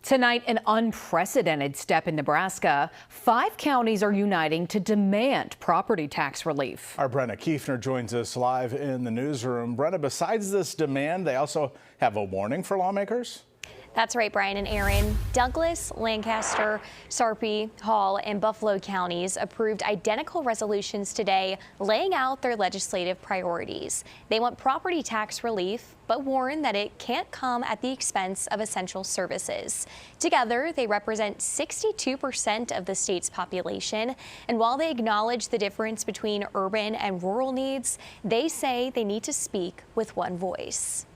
Tonight, an unprecedented step in Nebraska. 5 counties are uniting to demand property tax relief. Our Brenna Kiefner joins us live in the newsroom. Brenna, besides this demand, they also have a warning for lawmakers? That's right, Brian and Aaron. Douglas, Lancaster, Sarpy, Hall, and Buffalo counties approved identical resolutions today laying out their legislative priorities. They want property tax relief, but warn that it can't come at the expense of essential services. Together, they represent 62% of the state's population, and while they acknowledge the difference between urban and rural needs, they say they need to speak with one voice.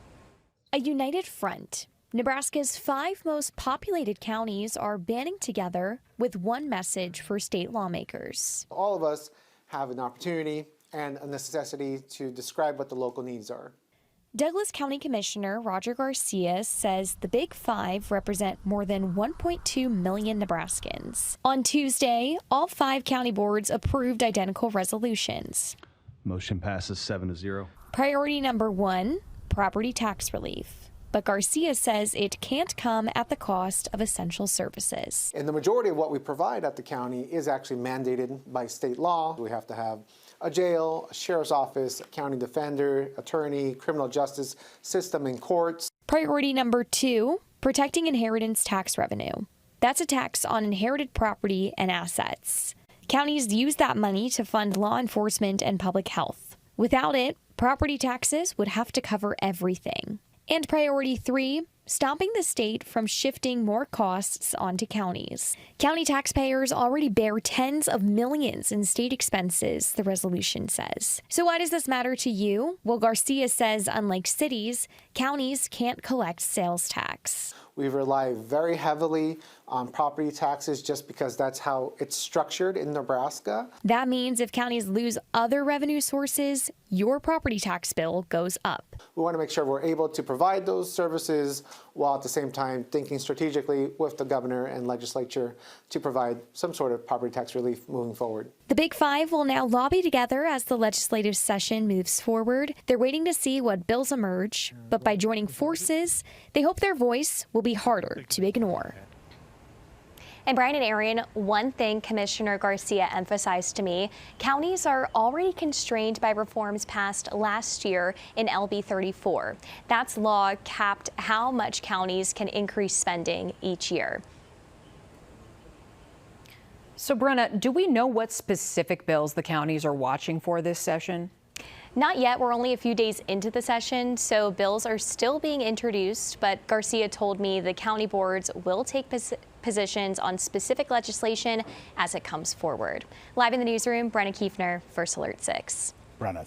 A united front. Nebraska's 5 most populated counties are banding together with one message for state lawmakers. All of us have an opportunity and a necessity to describe what the local needs are. Douglas County Commissioner Roger Garcia says the Big 5 represent more than 1.2 million Nebraskans. On Tuesday, all 5 county boards approved identical resolutions. Motion passes 7-0. Priority number 1, property tax relief. But Garcia says it can't come at the cost of essential services. And the majority of what we provide at the county is actually mandated by state law. We have to have a jail, a sheriff's office, a county defender, attorney, criminal justice system, and courts. Priority number 2, protecting inheritance tax revenue. That's a tax on inherited property and assets. Counties use that money to fund law enforcement and public health. Without it, property taxes would have to cover everything. And priority 3, stopping the state from shifting more costs onto counties. County taxpayers already bear tens of millions in state expenses, the resolution says. So why does this matter to you? Well, Garcia says unlike cities, counties can't collect sales tax. We rely very heavily on property taxes just because that's how it's structured in Nebraska. That means if counties lose other revenue sources, your property tax bill goes up. We want to make sure we're able to provide those services while at the same time thinking strategically with the governor and legislature to provide some sort of property tax relief moving forward. The Big 5 will now lobby together as the legislative session moves forward. They're waiting to see what bills emerge, but by joining forces, they hope their voice will be harder to ignore. And Brian and Aaron, one thing Commissioner Garcia emphasized to me, counties are already constrained by reforms passed last year in LB 34. That's law capped how much counties can increase spending each year. So, Brenna, do we know what specific bills the counties are watching for this session? Not yet. We're only a few days into the session, so bills are still being introduced, but Garcia told me the county boards will take positions on specific legislation as it comes forward. Live in the newsroom, Brenna Kiefner, First Alert 6. Brenna.